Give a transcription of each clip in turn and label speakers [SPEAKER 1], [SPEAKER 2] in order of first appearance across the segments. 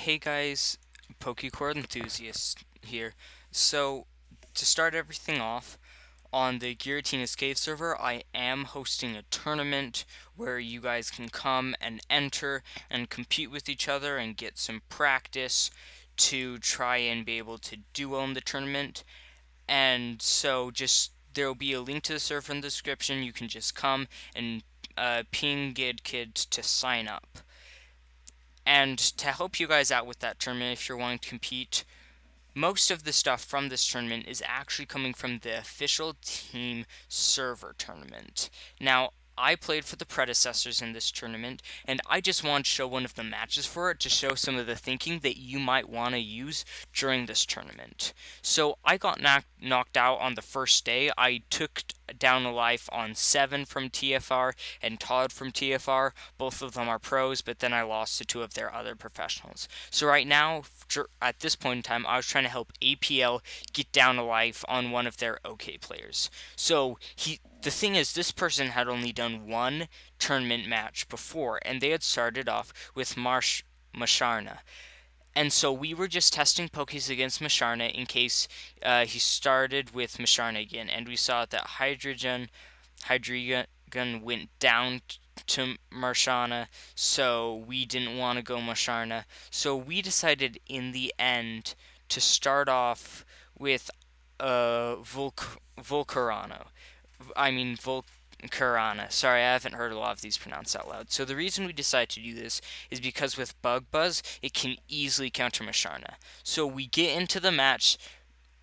[SPEAKER 1] Hey guys, Pokecord enthusiast here. So, to start everything off, on the Giratina's Cave server, I am hosting a tournament where you guys can come and enter and compete with each other and get some practice to try and be able to do well in the tournament. And so, just there will be a link to the server in the description. You can just come and ping GidKid to sign up. And to help you guys out with that tournament, if you're wanting to compete, most of the stuff from this tournament is actually coming from the official team server tournament. Now, I played for the predecessors in this tournament, and I just wanted to show one of the matches for it to show some of the thinking that you might want to use during this tournament. So, I got knocked out on the first day. I took down a life on 7 from TFR and Todd from TFR. Both of them are pros, but then I lost to 2 of their other professionals. So right now, at this point in time, I was trying to help APL get down a life on one of their OK players. So the thing is, this person had only done one tournament match before, and they had started off with Masharna. And so we were just testing Pokés against Masharna in case he started with Masharna again. And we saw that Hydreigon went down to Marshana, so we didn't want to go Masharna. So we decided in the end to start off with Volcarano. I mean Volcarana. Sorry, I haven't heard a lot of these pronounced out loud. So the reason we decided to do this is because with Bug Buzz, it can easily counter Masharna. So we get into the match.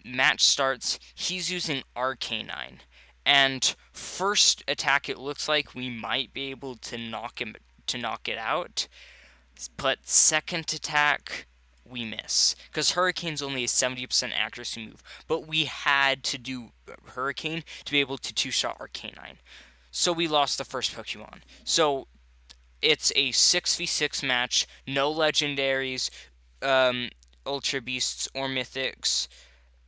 [SPEAKER 1] Match starts. He's using Arcanine. And first attack, it looks like we might be able to knock it out. But second attack, we miss. Because Hurricane's only a 70% accuracy move. But we had to do Hurricane to be able to two-shot Arcanine. So we lost the first Pokemon. So it's a 6v6 match. No legendaries, Ultra Beasts, or Mythics.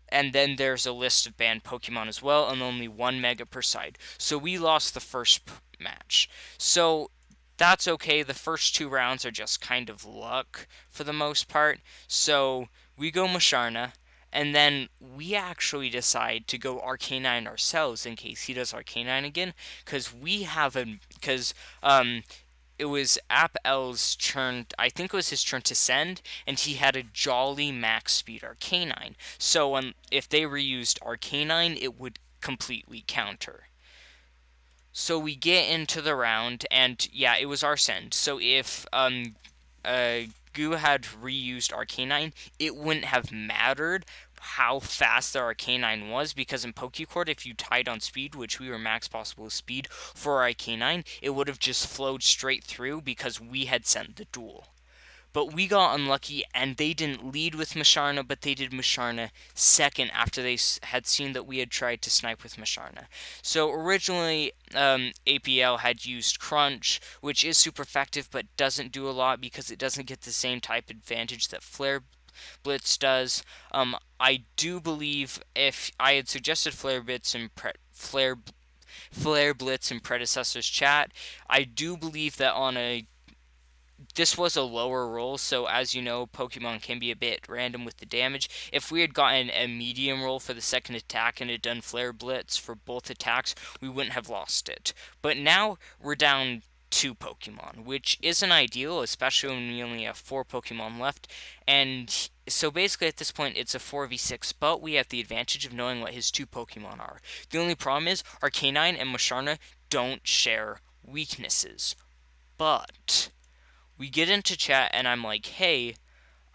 [SPEAKER 1] And then there's a list of banned Pokemon as well, and only 1 Mega per side. So we lost the first match. So that's okay. The first 2 rounds are just kind of luck for the most part. So we go Masharna, and then we actually decide to go Arcanine ourselves in case he does Arcanine again, because it was App L's turn. I think it was his turn to send, and he had a Jolly Max Speed Arcanine. So if they reused Arcanine, it would completely counter. So we get into the round, and yeah, it was our send. So if Goo had reused Arcanine, it wouldn't have mattered how fast the Arcanine was, because in Pokecord, if you tied on speed, which we were max possible speed for Arcanine, it would have just flowed straight through because we had sent the duel. But we got unlucky, and they didn't lead with Masharna, but they did Masharna second after they had seen that we had tried to snipe with Masharna. So originally, APL had used Crunch, which is super effective, but doesn't do a lot because it doesn't get the same type advantage that Flare Blitz does. I do believe if I had suggested Flare Blitz and Flare Blitz in predecessors chat, I do believe that this was a lower roll, so as you know, Pokemon can be a bit random with the damage. If we had gotten a medium roll for the second attack and had done Flare Blitz for both attacks, we wouldn't have lost it. But now we're down 2 Pokemon, which isn't ideal, especially when we only have 4 Pokemon left. And so basically at this point it's a 4v6, but we have the advantage of knowing what his 2 Pokemon are. The only problem is Arcanine and Masharna don't share weaknesses. But we get into chat, and I'm like, hey,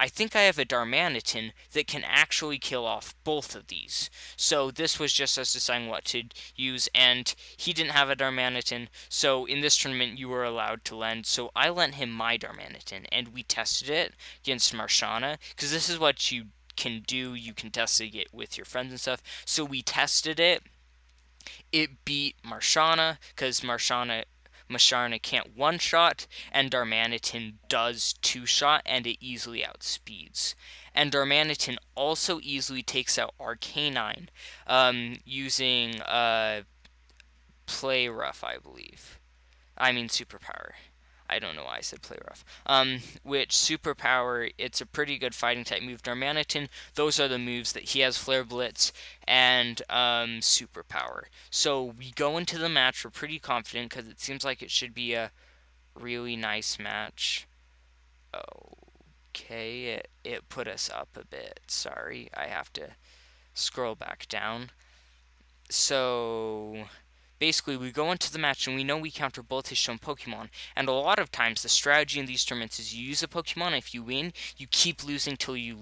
[SPEAKER 1] I think I have a Darmanitan that can actually kill off both of these. So this was just us deciding what to use, and he didn't have a Darmanitan, so in this tournament you were allowed to lend. So I lent him my Darmanitan, and we tested it against Marshana, because this is what you can do. You can test it with your friends and stuff. So we tested it. It beat Marshana, because Masharna can't one-shot, and Darmanitan does two-shot, and it easily outspeeds. And Darmanitan also easily takes out Arcanine, using Play Rough, I believe. I mean Superpower. I don't know why I said play rough. Which superpower, it's a pretty good fighting type move. Darmanitan, those are the moves that he has: Flare Blitz and superpower. So we go into the match, we're pretty confident because it seems like it should be a really nice match. Okay, it put us up a bit. Sorry, I have to scroll back down. So basically, we go into the match and we know we counter both his shown Pokemon. And a lot of times, the strategy in these tournaments is you use a Pokemon. If you win, you keep losing till you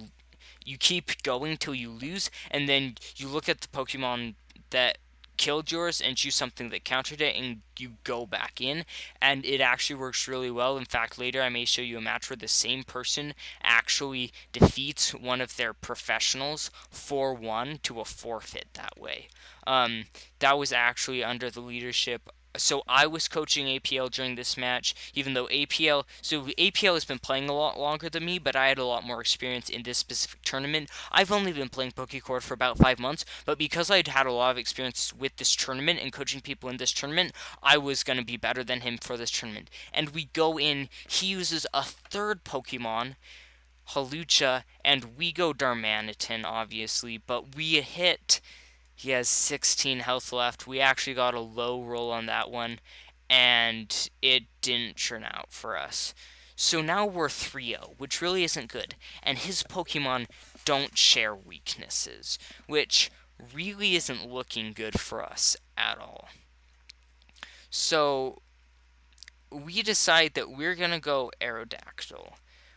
[SPEAKER 1] keep going till you lose, and then you look at the Pokemon that killed yours and choose something that countered it, and you go back in, and it actually works really well. In fact, later I may show you a match where the same person actually defeats one of their professionals 4-1 to a forfeit that way. Um, that was actually under the leadership. So I was coaching APL during this match, even though APL has been playing a lot longer than me, but I had a lot more experience in this specific tournament. I've only been playing Pokecord for about 5 months, but because I'd had a lot of experience with this tournament and coaching people in this tournament, I was going to be better than him for this tournament. And we go in, he uses a third Pokemon, Halucha, and we go Darmanitan, obviously, but we hit. He has 16 health left. We actually got a low roll on that one, and it didn't turn out for us. So now we're 3-0, which really isn't good. And his Pokemon don't share weaknesses, which really isn't looking good for us at all. So we decide that we're going to go Aerodactyl,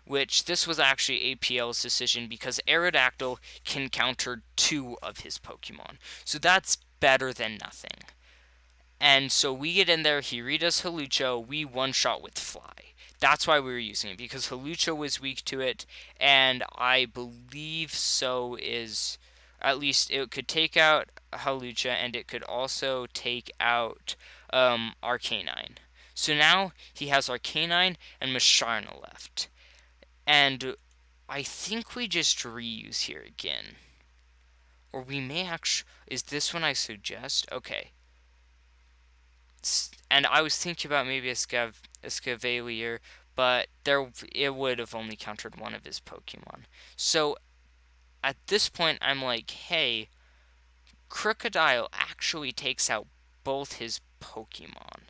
[SPEAKER 1] which this was actually APL's decision because Aerodactyl can counter 2 of his Pokemon. So that's better than nothing. And so we get in there, he redoes Halucha, we one-shot with Fly. That's why we were using it, because Halucha was weak to it, and I believe so is... At least it could take out Halucha, and it could also take out Arcanine. So now he has Arcanine and Musharna left. And I think we just reuse here again. Or we may actually... Is this one I suggest? Okay. And I was thinking about maybe a Scavalier, but it would have only countered one of his Pokemon. So at this point, I'm like, hey, Crocodile actually takes out both his Pokemon.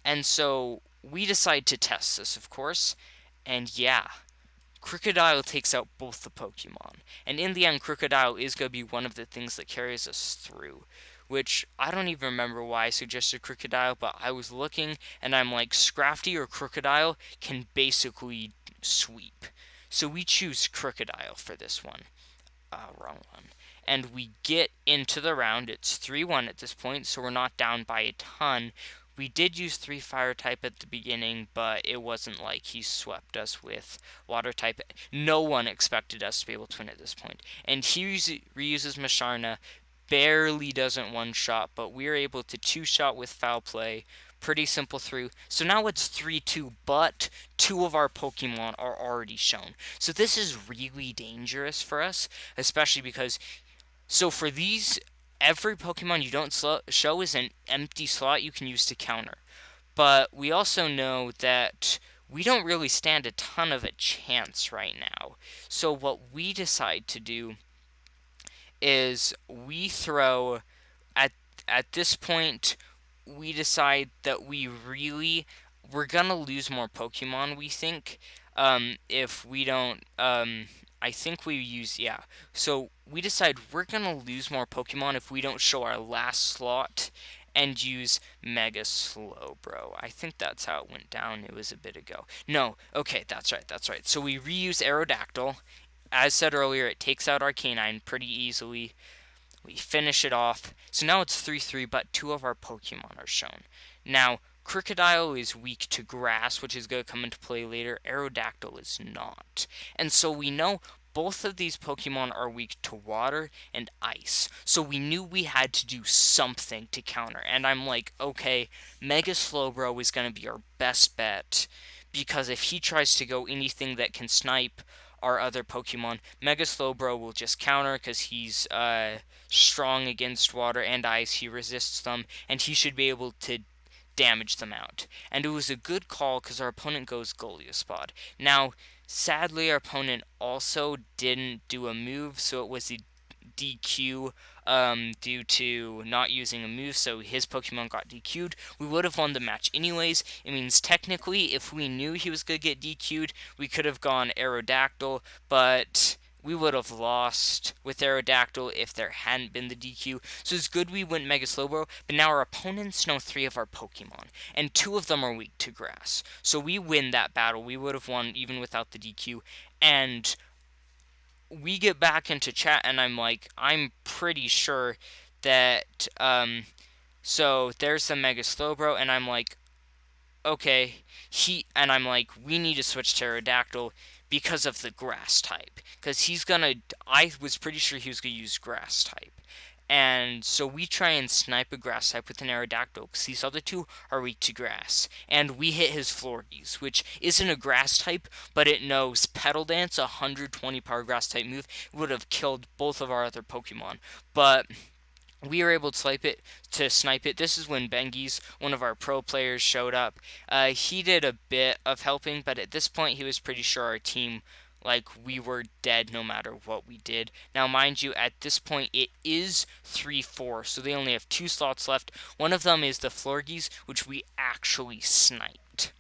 [SPEAKER 1] And so we decide to test this, of course. And yeah, Crocodile takes out both the Pokemon. And in the end, Crocodile is going to be one of the things that carries us through. Which, I don't even remember why I suggested Crocodile, but I was looking, and I'm like, Scrafty or Crocodile can basically sweep. So we choose Crocodile for this one. Wrong one. And we get into the round. It's 3-1 at this point, so we're not down by a ton. We did use 3 fire type at the beginning, but it wasn't like he swept us with water type. No one expected us to be able to win at this point. And he reuses Musharna, barely doesn't one-shot, but we're able to 2-shot with foul play. Pretty simple through. So now it's 3-2, but 2 of our Pokemon are already shown. So this is really dangerous for us, especially because... So for these, every Pokemon you don't show is an empty slot you can use to counter. But we also know that we don't really stand a ton of a chance right now. So what we decide to do is we throw... At this point, we decide that we're gonna lose more Pokemon, we think, if we don't, I think we use, yeah. So we decide we're gonna lose more Pokemon if we don't show our last slot and use Mega Slowbro. I think that's how it went down. It was a bit ago. No, okay, that's right. So we reuse Aerodactyl. As said earlier, it takes out Arcanine pretty easily. We finish it off. So now it's 3-3, but 2 of our Pokemon are shown. Now, Crocodile is weak to grass, which is going to come into play later. Aerodactyl is not. And so we know both of these Pokemon are weak to water and ice. So we knew we had to do something to counter. And I'm like, okay, Mega Slowbro is going to be our best bet. Because if he tries to go anything that can snipe our other Pokemon, Mega Slowbro will just counter because he's strong against water and ice. He resists them, and he should be able to damage them out. And it was a good call because our opponent goes Goliathspod. Now, sadly, our opponent also didn't do a move, so it was a DQ due to not using a move, so his Pokemon got DQ'd. We would have won the match anyways. It means technically, if we knew he was going to get DQ'd, we could have gone Aerodactyl, but we would have lost with Aerodactyl if there hadn't been the DQ. So it's good we went Mega Slowbro, but now our opponents know 3 of our Pokemon, and 2 of them are weak to grass. So we win that battle. We would have won even without the DQ, and we get back into chat, and I'm like, I'm pretty sure that, so there's the Mega Slowbro, and I'm like, okay, and I'm like, we need to switch to Aerodactyl because of the grass type. Because I was pretty sure he was going to use grass type. And so we try and snipe a grass type with an Aerodactyl, because these other 2 are weak to grass. And we hit his Florges, which isn't a grass type, but it knows Petal Dance, 120 power grass type move, would have killed both of our other Pokemon. But we were able to snipe it. This is when Bengies, one of our pro players, showed up. He did a bit of helping, but at this point he was pretty sure our team, like, we were dead no matter what we did. Now, mind you, at this point it is 3-4, so they only have 2 slots left. One of them is the Florges, which we actually sniped.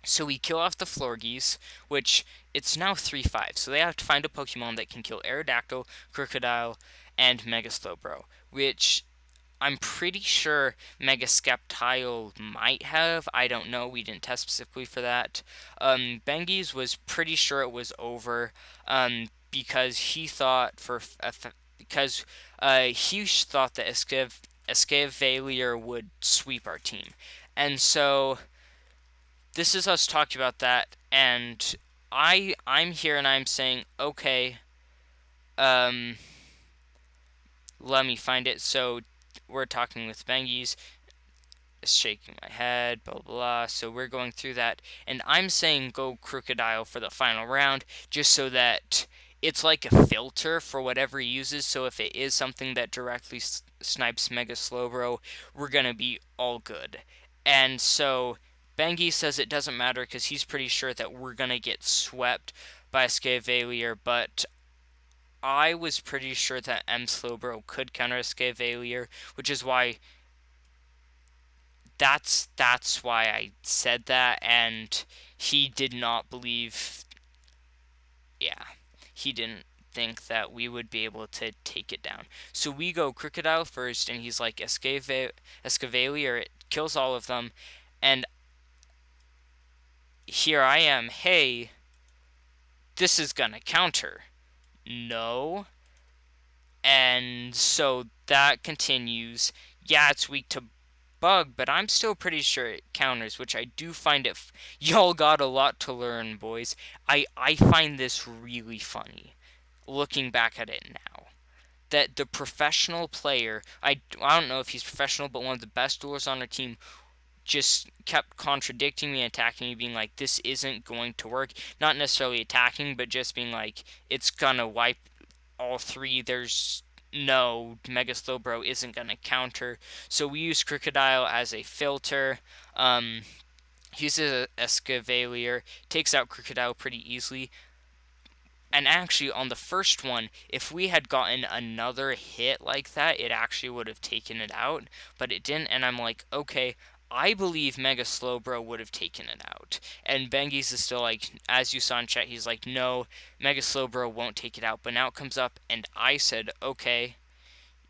[SPEAKER 1] So we kill off the Florges, which it's now 3-5. So they have to find a Pokemon that can kill Aerodactyl, Crocodile, and Mega Slowbro, which I'm pretty sure Mega Sceptile might have. I don't know. We didn't test specifically for that. Bengies was pretty sure it was over because he thought he thought that Escavalier would sweep our team. And so this is us talking about that, and I'm here and I'm saying, okay, let me find it. So we're talking with Bengies, shaking my head, blah, blah, blah. So we're going through that, and I'm saying go Crocodile for the final round, just so that it's like a filter for whatever he uses. So if it is something that directly snipes Mega Slowbro, we're going to be all good. And so Bengi says it doesn't matter because he's pretty sure that we're going to get swept by Escavalier, but I was pretty sure that M Slowbro could counter Escavalier, which is why that's why I said that, and he did not believe, yeah, he didn't think that we would be able to take it down. So we go Crocodile first, and he's like, Escavalier, it kills all of them, and here I am, hey, this is gonna counter. No. And so that continues. Yeah, it's weak to Bug, but I'm still pretty sure it counters, which I do find it. Y'all got a lot to learn, boys. I find this really funny, looking back at it now. That the professional player, I don't know if he's professional, but one of the best duelers on our team, just kept contradicting me, attacking me, being like, this isn't going to work. Not necessarily attacking, but just being like, it's gonna wipe all 3. There's no, Mega Slowbro isn't going to counter. So we use Crocodile as a filter. Uses a Escavalier, takes out Crocodile pretty easily. And actually, on the first one, if we had gotten another hit like that, it actually would have taken it out. But it didn't, and I'm like, okay, I believe Mega Slowbro would have taken it out. And Bengies is still like, as you saw in chat, he's like, no, Mega Slowbro won't take it out. But now it comes up, and I said, okay,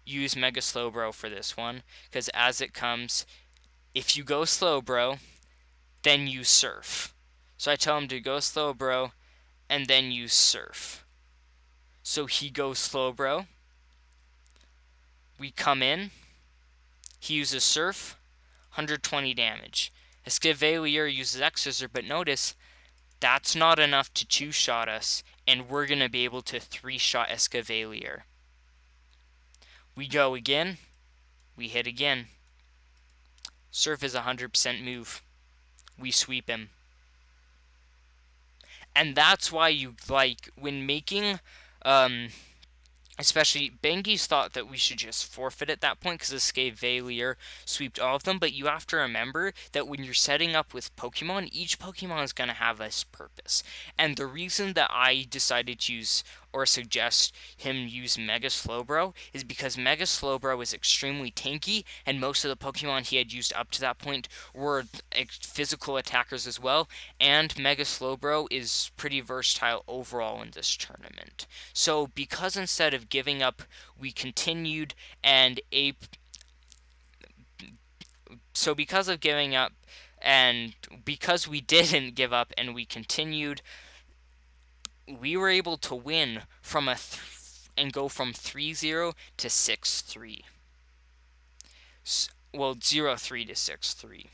[SPEAKER 1] use Mega Slowbro for this one. Because as it comes, if you go Slowbro, then you Surf. So I tell him to go Slowbro, and then use Surf. So he goes Slowbro. We come in. He uses Surf. 120 damage. Escavalier uses X-Scissor, but notice, that's not enough to 2-shot us, and we're going to be able to 3-shot Escavalier. We go again. We hit again. Surf is 100% move. We sweep him. And that's why you, like, when making Especially, Bengi's thought that we should just forfeit at that point because Escavalier sweeped all of them, but you have to remember that when you're setting up with Pokemon, each Pokemon is going to have a purpose. And the reason that I decided to use or suggest him use Mega Slowbro is because Mega Slowbro is extremely tanky, and most of the Pokemon he had used up to that point were physical attackers as well, and Mega Slowbro is pretty versatile overall in this tournament. So because instead of giving up, we continued, and because of giving up, and because we didn't give up and we continued, we were able to win from and go from 3-0 to 6-3. Well, 0-3 to 6-3.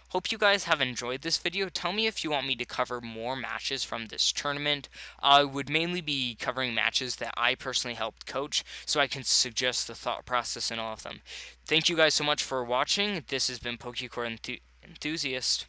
[SPEAKER 1] Hope you guys have enjoyed this video. Tell me if you want me to cover more matches from this tournament. I would mainly be covering matches that I personally helped coach, so I can suggest the thought process in all of them. Thank you guys so much for watching. This has been Pokecord Enthusiast.